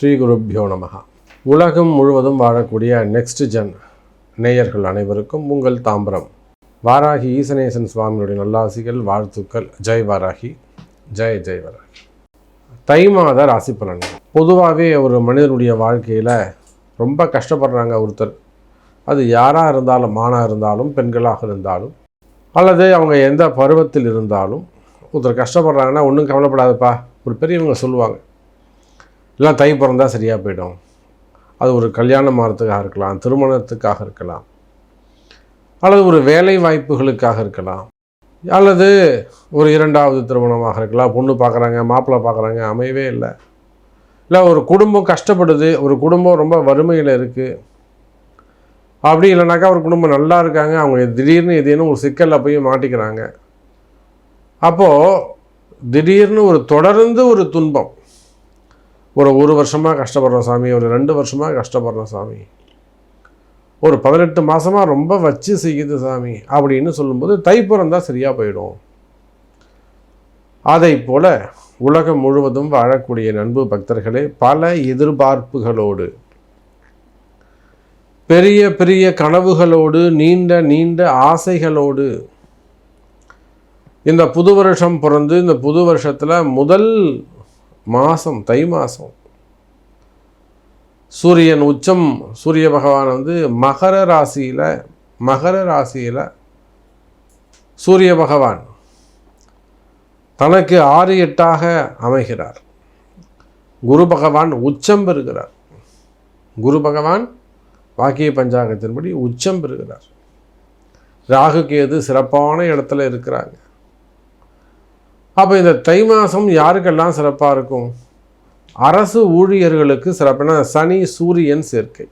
ஸ்ரீ குருப்யோ நமஹ. உலகம் முழுவதும் வாழக்கூடிய நெக்ஸ்ட் ஜென் நேயர்கள் அனைவருக்கும் உங்கள் தாம்பரம் வாராகி ஈசனேசன் சுவாமியுடைய நல்லாசிகள், வாழ்த்துக்கள். ஜெய் வாராகி, ஜெய் ஜெய் வாராகி. தை மாத ராசி பலன்கள். பொதுவாகவே ஒரு மனிதனுடைய வாழ்க்கையில் ரொம்ப கஷ்டப்படுறாங்க ஒருத்தர். அது யாராக இருந்தாலும், ஆணாக இருந்தாலும், பெண்களாக இருந்தாலும், அல்லது அவங்க எந்த பருவத்தில் இருந்தாலும் ஒருத்தர் கஷ்டப்படுறாங்கன்னா ஒன்றும் கவலைப்படாதப்பா. ஒரு பெரியவங்க சொல்லுவாங்க, எல்லாம் தை பிறந்தா சரியாக போயிடும். அது ஒரு கல்யாணம் ஆகிறதுக்காக இருக்கலாம், திருமணத்துக்காக இருக்கலாம், அல்லது ஒரு வேலை வாய்ப்புகளுக்காக இருக்கலாம், அல்லது ஒரு இரண்டாவது திருமணமாக இருக்கலாம். பொண்ணு பார்க்குறாங்க, மாப்பிள்ளை பார்க்குறாங்க, அமையவே இல்லை. இல்லை ஒரு குடும்பம் கஷ்டப்படுது, ஒரு குடும்பம் ரொம்ப வறுமையில் இருக்குது. அப்படி இல்லைனாக்கா ஒரு குடும்பம் நல்லா இருக்காங்க, அவங்க திடீர்னு ஏதேனும் ஒரு சிக்கலில் போய் மாட்டிக்கிறாங்க. அப்போது திடீர்னு ஒரு தொடர்ந்து ஒரு துன்பம், ஒரு வருஷமாக கஷ்டப்படுறோம் சாமி, ஒரு 2 வருஷமாக கஷ்டப்படுறோம் சாமி, ஒரு 18 மாதமாக ரொம்ப வச்சு செய்யுது சாமி அப்படின்னு சொல்லும்போது தை பிறந்தால் சரியாக போயிடும். அதை போல் உலகம் முழுவதும் வாழக்கூடிய நண்பு பக்தர்களே, பல எதிர்பார்ப்புகளோடு, பெரிய பெரிய கனவுகளோடு, நீண்ட நீண்ட ஆசைகளோடு இந்த புது வருஷம் பிறந்து, இந்த புது வருஷத்தில் முதல் மாதம் தை மாதம் சூரியன் உச்சம், சூரிய பகவான் மகர ராசியில் சூரிய பகவான் தனக்கு 6-8 அமைகிறார். குரு பகவான் உச்சம் பெறுகிறார். குரு பகவான் வாக்கிய பஞ்சாங்கத்தின்படி உச்சம் பெறுகிறார். ராகு கேது சிறப்பான இடத்துல இருக்கிறாங்க. அப்போ இந்த தை மாதம் யாருக்கெல்லாம் சிறப்பாக இருக்கும்? அரசு ஊழியர்களுக்கு சிறப்பான சனி சூரியன் சேர்க்கை.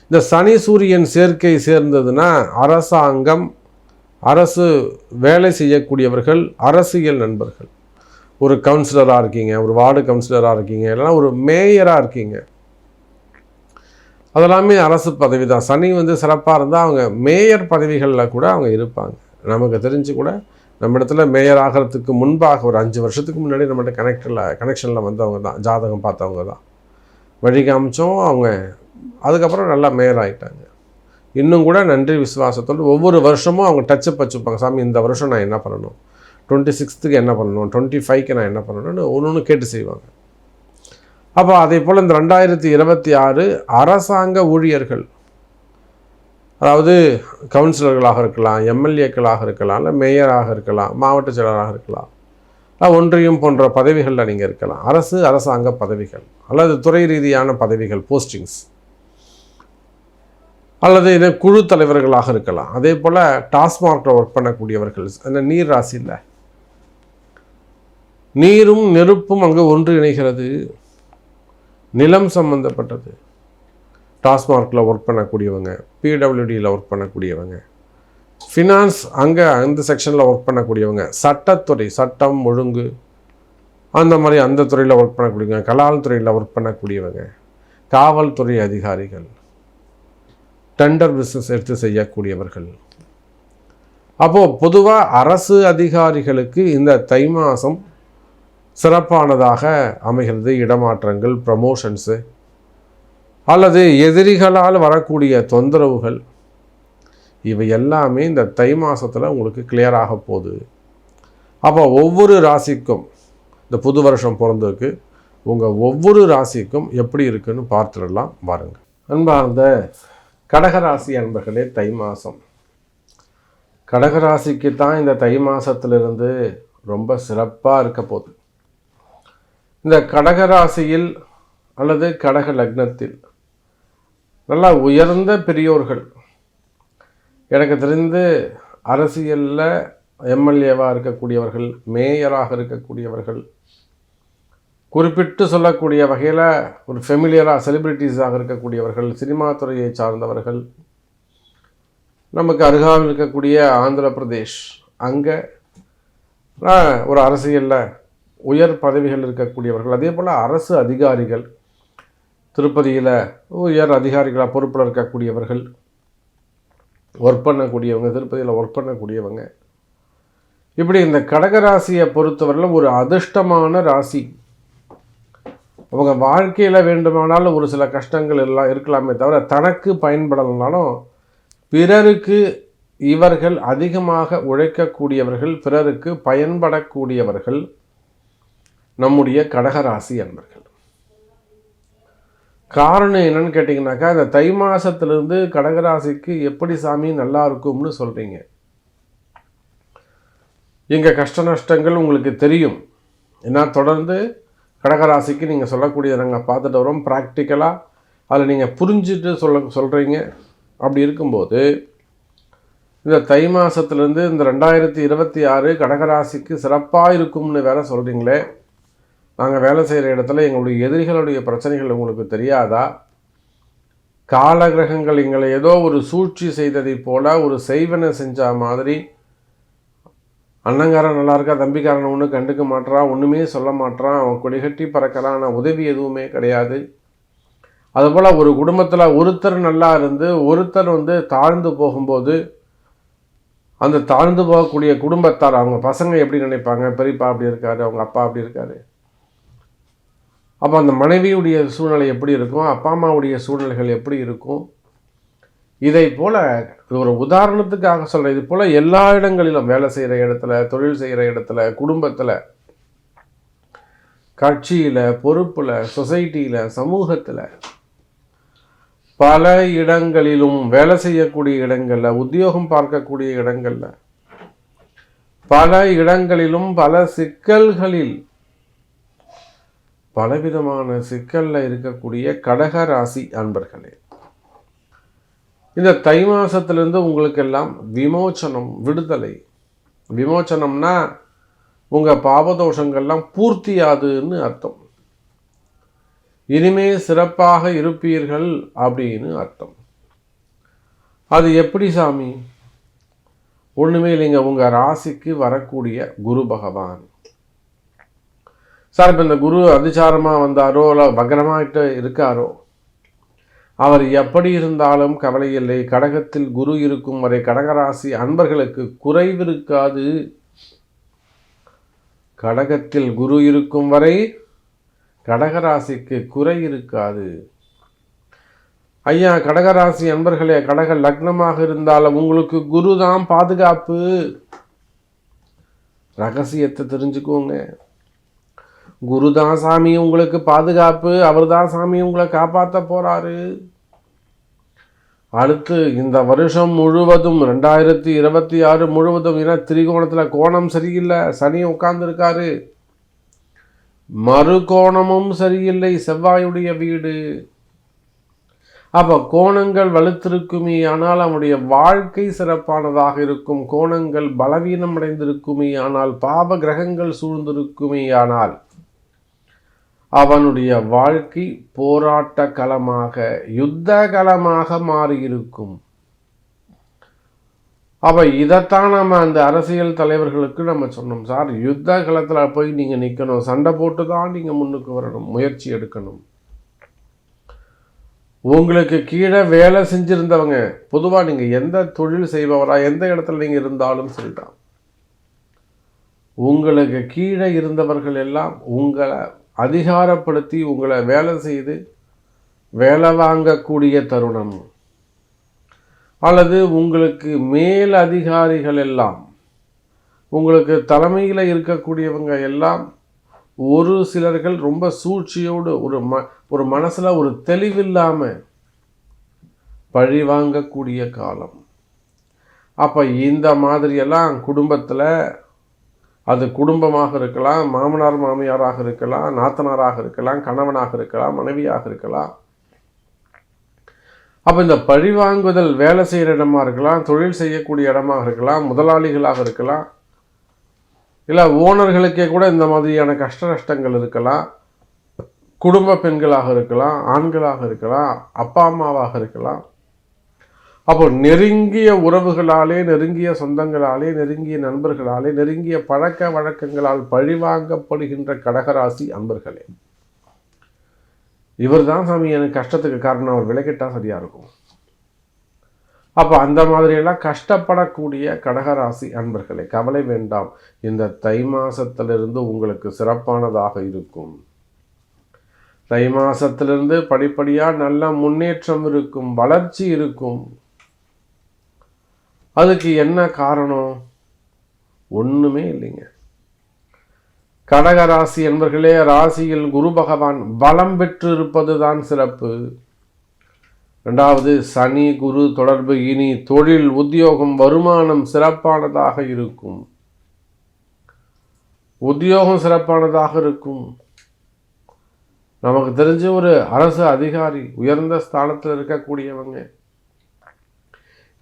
இந்த சனி சூரியன் சேர்க்கை சேர்ந்ததுன்னா அரசாங்கம், அரசு வேலை செய்யக்கூடியவர்கள், அரசியல் நண்பர்கள், ஒரு கவுன்சிலராக இருக்கீங்க, ஒரு வார்டு கவுன்சிலராக இருக்கீங்க, இல்லைனா ஒரு மேயராக இருக்கீங்க, அதெல்லாமே அரசு பதவி தான். சனி சிறப்பாக இருந்தால் அவங்க மேயர் பதவிகளில் கூட அவங்க இருப்பாங்க. நமக்கு தெரிஞ்சு கூட நம்ம இடத்துல மேயர் ஆகிறதுக்கு முன்பாக ஒரு 5 வருஷத்துக்கு முன்னாடி நம்மகிட்ட கனெக்ஷனில் வந்தவங்க தான், ஜாதகம் பார்த்தவங்க தான், வழி காமிச்சோம். அவங்க அதுக்கப்புறம் நல்லா மேயர் ஆகிட்டாங்க. இன்னும் கூட நன்றி விசுவாசத்தோடு ஒவ்வொரு வருஷமும் அவங்க டச்சப் வச்சுப்பாங்க. சாமி இந்த வருஷம் நான் என்ன பண்ணணும், 26க்கு என்ன பண்ணணும், 25க்கு நான் என்ன பண்ணணும்னு ஒன்று கேட்டு செய்வாங்க. அப்போ அதே போல் இந்த 2026 அரசாங்க ஊழியர்கள், அதாவது கவுன்சிலர்களாக இருக்கலாம், எம்எல்ஏக்களாக இருக்கலாம், இல்லை மேயராக இருக்கலாம், மாவட்ட செயலராக இருக்கலாம், ஒன்றியம் போன்ற பதவிகளில் நீங்கள் இருக்கலாம். அரசாங்க பதவிகள் அல்லது துறை ரீதியான பதவிகள், போஸ்டிங்ஸ், அல்லது இதை குழு தலைவர்களாக இருக்கலாம். அதே போல் டாஸ்மார்க்கில் ஒர்க் பண்ணக்கூடியவர்கள், அந்த நீர் ராசியில் நீரும் நெருப்பும் அங்கே ஒன்று இணைகிறது, நிலம் சம்பந்தப்பட்டது. டாஸ்மார்க்கில் ஒர்க் பண்ணக்கூடியவங்க, பிடபிள்யூடியில் ஒர்க் பண்ணக்கூடியவங்க, ஃபினான்ஸ் அங்கே அந்த செக்ஷனில் ஒர்க் பண்ணக்கூடியவங்க, சட்டத்துறை, சட்டம் ஒழுங்கு அந்த மாதிரி அந்த துறையில் ஒர்க் பண்ணக்கூடியவங்க, கலால் துறையில் ஒர்க் பண்ணக்கூடியவங்க, காவல்துறை அதிகாரிகள், டெண்டர் பிஸ்னஸ் எடுத்து செய்யக்கூடியவர்கள். அப்போது பொதுவாக அரசு அதிகாரிகளுக்கு இந்த தை மாதம் சிறப்பானதாக அமைகிறது. இடமாற்றங்கள், ப்ரமோஷன்ஸு, அல்லது எதிரிகளால் வரக்கூடிய தொந்தரவுகள், இவை எல்லாமே இந்த தை மாதத்தில் உங்களுக்கு கிளியராக போகுது. அப்போ ஒவ்வொரு ராசிக்கும் இந்த புது வருஷம் பிறந்ததுக்கு உங்கள் ஒவ்வொரு ராசிக்கும் எப்படி இருக்குன்னு பார்த்துடலாம் பாருங்க. அன்பார்ந்த கடகராசி அன்பர்களே, தை மாதம் கடகராசிக்கு தான் இந்த தை மாதத்திலிருந்து ரொம்ப சிறப்பாக இருக்க போகுது. இந்த கடகராசியில் அல்லது கடக லக்னத்தில் நல்லா உயர்ந்த பெரியோர்கள், எனக்கு தெரிந்து அரசியலில் எம்எல்ஏவாக இருக்கக்கூடியவர்கள், மேயராக இருக்கக்கூடியவர்கள், குறிப்பிட்டு சொல்லக்கூடிய வகையில் ஒரு ஃபெமிலியராக செலிப்ரிட்டிஸாக இருக்கக்கூடியவர்கள், சினிமா துறையை சார்ந்தவர்கள், நமக்கு அருகாமல் இருக்கக்கூடிய ஆந்திர பிரதேஷ், அங்கே ஒரு அரசியலில் உயர் பதவிகள் இருக்கக்கூடியவர்கள், அதே போல் அரசு அதிகாரிகள், திருப்பதியில் உயர் அதிகாரிகளாக பொறுப்பில் இருக்கக்கூடியவர்கள், ஒர்க் பண்ணக்கூடியவங்க, திருப்பதியில் ஒர்க் பண்ணக்கூடியவங்க, இப்படி இந்த கடகராசியை பொறுத்தவரையில் ஒரு அதிர்ஷ்டமான ராசி. அவங்க வாழ்க்கையில் வேண்டுமானாலும் ஒரு சில கஷ்டங்கள் எல்லாம் இருக்கலாமே தவிர தனக்கு பயன்படலைனாலும் பிறருக்கு இவர்கள் அதிகமாக உழைக்கக்கூடியவர்கள், பிறருக்கு பயன்படக்கூடியவர்கள் நம்முடைய கடகராசி அன்பர்கள். காரணம் என்னன்னு கேட்டிங்கனாக்கா, இந்த தை மாதத்துலேருந்து கடகராசிக்கு எப்படி சாமி நல்லா இருக்கும்னு சொல்கிறீங்க. எங்கள் கஷ்ட நஷ்டங்கள் உங்களுக்கு தெரியும். ஏன்னா தொடர்ந்து கடகராசிக்கு நீங்கள் சொல்லக்கூடியதை நாங்கள் பார்த்துட்டு வரோம். ப்ராக்டிக்கலாக அதில் நீங்கள் புரிஞ்சுட்டு சொல்கிறீங்க. அப்படி இருக்கும்போது இந்த தை மாதத்துலேருந்து இந்த 2026 கடகராசிக்கு சிறப்பாக இருக்கும்னு வேற சொல்கிறீங்களே. நாங்கள் வேலை செய்கிற இடத்துல எங்களுடைய எதிரிகளுடைய பிரச்சனைகள் உங்களுக்கு தெரியாதா? காலகிரகங்கள் எங்களை ஏதோ ஒரு சூழ்ச்சி செய்ததை போல ஒரு செய்வனை செஞ்ச மாதிரி, அண்ணங்காரன் நல்லா இருக்கா, தம்பிக்காரன் ஒன்றும் கண்டுக்க மாட்டான், ஒன்றுமே சொல்ல மாட்டான், அவன் கொடிகட்டி பறக்கிறான், ஆனால் உதவி எதுவுமே கிடையாது. அதுபோல் ஒரு குடும்பத்தில் ஒருத்தர் நல்லா இருந்து ஒருத்தர் தாழ்ந்து போகும்போது அந்த தாழ்ந்து போகக்கூடிய குடும்பத்தார் அவங்க பசங்க எப்படி நினைப்பாங்க? பெரியப்பா அப்படி இருக்காரு, அவங்க அப்பா அப்படி இருக்காரு. அப்போ அந்த மனைவியுடைய சூழ்நிலை எப்படி இருக்கும், அப்பா அம்மாவுடைய சூழ்நிலைகள் எப்படி இருக்கும்? இதை போல் ஒரு உதாரணத்துக்காக சொல்கிறேன். இது போல் எல்லா இடங்களிலும், வேலை செய்கிற இடத்துல, தொழில் செய்கிற இடத்துல, குடும்பத்தில், கட்சியில், பொறுப்பில், சொசைட்டியில், சமூகத்தில், பல இடங்களிலும், வேலை செய்யக்கூடிய இடங்களில், உத்தியோகம் பார்க்கக்கூடிய இடங்களில், பல இடங்களிலும் பல சிக்கல்களில், பலவிதமான சிக்கலில் இருக்கக்கூடிய கடகராசி அன்பர்களே, இந்த தை மாதத்துலேருந்து உங்களுக்கெல்லாம் விமோச்சனம், விடுதலை. விமோச்சனம்னா உங்கள் பாவதோஷங்கள்லாம் பூர்த்தியாதுன்னு அர்த்தம். இனிமே சிறப்பாக இருப்பீர்கள் அப்படின்னு அர்த்தம். அது எப்படி சாமி? ஒன்றுமே இல்லைங்க. உங்கள் ராசிக்கு வரக்கூடிய குரு பகவான் சார், இப்போ இந்த குரு அதிசாரமாக வந்தாரோ இல்லை வக்ரமாகிட்டு இருக்காரோ, அவர் எப்படி இருந்தாலும் கவலை இல்லை. கடகத்தில் குரு இருக்கும் வரை கடகராசி அன்பர்களுக்கு குறைவிருக்காது. கடகத்தில் குரு இருக்கும் வரை கடகராசிக்கு குறை இருக்காது. ஐயா, கடகராசி அன்பர்களே, கடக லக்னமாக இருந்தாலும் உங்களுக்கு குரு தான் பாதுகாப்பு. ரகசியத்தை தெரிஞ்சுக்கோங்க. குரு தான் சாமி உங்களுக்கு பாதுகாப்பு. அவர் தான் சாமி உங்களை காப்பாற்ற போறாரு. அடுத்து இந்த வருஷம் முழுவதும் 2026 முழுவதும், ஏன்னா திரிகோணத்தில் கோணம் சரியில்லை, சனி உட்கார்ந்துருக்காரு. மறு கோணமும் சரியில்லை, செவ்வாயுடைய வீடு. அப்போ கோணங்கள் வலுத்திருக்குமே ஆனால் அவனுடைய வாழ்க்கை சிறப்பானதாக இருக்கும். கோணங்கள் பலவீனம் அடைந்திருக்குமே ஆனால், பாப கிரகங்கள் சூழ்ந்திருக்குமே ஆனால் அவனுடைய வாழ்க்கை போராட்ட களமாக, யுத்த களமாக மாறியிருக்கும். அப்போ இதைத்தான் நம்ம அந்த அரசியல் தலைவர்களுக்கு நம்ம சொன்னோம். சார், யுத்த களத்தில் போய் நீங்கள் நிற்கணும், சண்டை போட்டு தான் நீங்கள் முன்னுக்கு வரணும், முயற்சி எடுக்கணும். உங்களுக்கு கீழே வேலை செஞ்சுருந்தவங்க, பொதுவாக நீங்கள் எந்த தொழில் செய்பவரா எந்த இடத்துல நீங்கள் இருந்தாலும் சரிதான், உங்களுக்கு கீழே இருந்தவர்கள் எல்லாம் உங்களை அதிகாரப்படுத்தி உங்களை வேலை செய்து வேலை வாங்கக்கூடிய தருணம், அல்லது உங்களுக்கு மேல் அதிகாரிகள் எல்லாம், உங்களுக்கு தலைமையில் இருக்கக்கூடியவங்க எல்லாம், ஒரு சிலர்கள் ரொம்ப சூழ்ச்சியோடு ஒரு மனசில் ஒரு தெளிவில்லாமல் பழி வாங்கக்கூடிய காலம். அப்போ இந்த மாதிரியெல்லாம் குடும்பத்தில், அது குடும்பமாக இருக்கலாம், மாமனார் மாமியாராக இருக்கலாம், நாத்தனாராக இருக்கலாம், கணவனாக இருக்கலாம், மனைவியாக இருக்கலாம். அப்போ இந்த பழிவாங்குதல் வேலை செய்கிற இடமா இருக்கலாம், தொழில் செய்யக்கூடிய இடமாக இருக்கலாம், முதலாளிகளாக இருக்கலாம், இல்லை ஓனர்களுக்கே கூட இந்த மாதிரியான கஷ்ட நஷ்டங்கள் இருக்கலாம். குடும்ப பெண்களாக இருக்கலாம், ஆண்களாக இருக்கலாம், அப்பா அம்மாவாக இருக்கலாம். அப்போ நெருங்கிய உறவுகளாலே, நெருங்கிய சொந்தங்களாலே, நெருங்கிய நண்பர்களாலே, நெருங்கிய பழக்க வழக்கங்களால் பழிவாங்கப்படுகின்ற கடகராசி அன்பர்களே, இவர் தான் சாமி எனக்கு கஷ்டத்துக்கு காரணம், அவர் விலகிட்டால் சரியாக இருக்கும். அப்போ அந்த மாதிரியெல்லாம் கஷ்டப்படக்கூடிய கடகராசி அன்பர்களே, கவலை வேண்டாம். இந்த தை மாசத்திலிருந்து உங்களுக்கு சிறப்பானதாக இருக்கும். தை மாசத்திலிருந்து படிப்படியாக நல்ல முன்னேற்றம் இருக்கும், வளர்ச்சி இருக்கும். அதுக்கு என்ன காரணம்? ஒன்றுமே இல்லைங்க. கடகராசி என்பர்களே, ராசியில் குரு பகவான் பலம் பெற்று இருப்பது தான் சிறப்பு. ரெண்டாவது, சனி குரு தொடர்பு இனி தொழில், உத்தியோகம், வருமானம் சிறப்பானதாக இருக்கும். உத்தியோகம் சிறப்பானதாக இருக்கும். நமக்கு தெரிஞ்ச ஒரு அரசு அதிகாரி, உயர்ந்த ஸ்தானத்தில் இருக்கக்கூடியவங்க,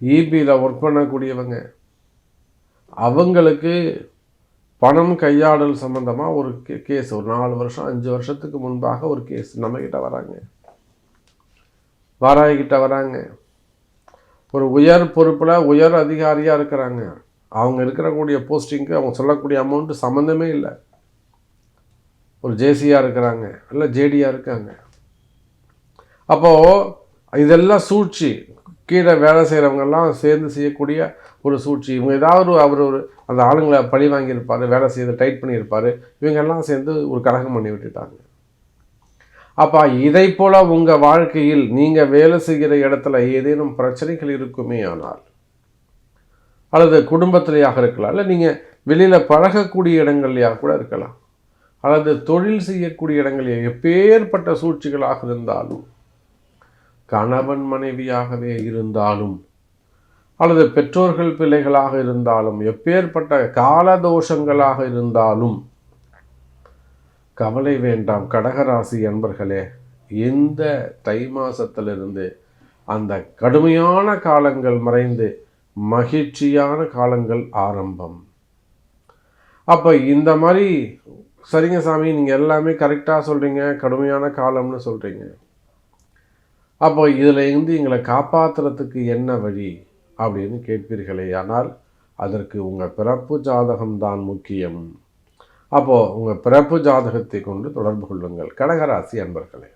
இபியில் ஒர்க் பண்ணக்கூடியவங்க, அவங்களுக்கு பணம் கையாடல் சம்பந்தமாக ஒரு கேஸ், ஒரு 4 வருஷம் 5 வருஷத்துக்கு முன்பாக ஒரு கேஸ் நம்மக்கிட்ட வராங்க, வாராகிக்கிட்ட வராங்க. ஒரு உயர் பொறுப்பில் உயர் அதிகாரியாக இருக்கிறாங்க. அவங்க இருக்கக்கூடிய போஸ்டிங்க்கு அவங்க சொல்லக்கூடிய அமௌண்ட்டு சம்மந்தமே இல்லை. ஒரு ஜேசியாக இருக்கிறாங்க, இல்லை ஜேடியாக இருக்காங்க. அப்போது இதெல்லாம் சூழ்ச்சி. கீழே வேலை செய்கிறவங்கெல்லாம் சேர்ந்து செய்யக்கூடிய ஒரு சூழ்ச்சி. இவங்க ஏதாவது அவர் அந்த ஆளுங்களை பழி வாங்கியிருப்பார், வேலை செய்து டைட் பண்ணியிருப்பார். இவங்கெல்லாம் சேர்ந்து ஒரு கலகம் பண்ணி விட்டுட்டாங்க. அப்போ இதை போல் உங்கள் வாழ்க்கையில் நீங்கள் வேலை செய்கிற இடத்துல ஏதேனும் பிரச்சனைகள் இருக்குமே ஆனால், அல்லது குடும்பத்திலேயாக இருக்கலாம், இல்லை நீங்கள் வெளியில் பழகக்கூடிய இடங்கள்லையாக கூட இருக்கலாம், அல்லது தொழில் செய்யக்கூடிய இடங்களில் எப்பேற்பட்ட சூழ்ச்சிகளாக இருந்தாலும், கணவன் மனைவியாகவே இருந்தாலும், அல்லது பெற்றோர்கள் பிள்ளைகளாக இருந்தாலும், எப்பேற்பட்ட காலதோஷங்களாக இருந்தாலும் கவலை வேண்டாம். கடகராசி அன்பர்களே, இந்த தை மாசத்திலிருந்து அந்த கடுமையான காலங்கள் மறைந்து மகிழ்ச்சியான காலங்கள் ஆரம்பம். அப்போ இந்த மாதிரி சரிங்க சாமி, நீங்கள் எல்லாமே கரெக்டாக சொல்கிறீங்க, கடுமையான காலம்னு சொல்கிறீங்க, அப்போ இதில் இருந்து எங்களை காப்பாற்றுறதுக்கு என்ன வழி அப்படின்னு கேட்பீர்களே. ஆனால் அதற்கு உங்கள் பிறப்பு ஜாதகம்தான் முக்கியம். அப்போது உங்கள் பிறப்பு ஜாதகத்தை கொண்டு தொடர்பு கொள்ளுங்கள் கடகராசி அன்பர்களே.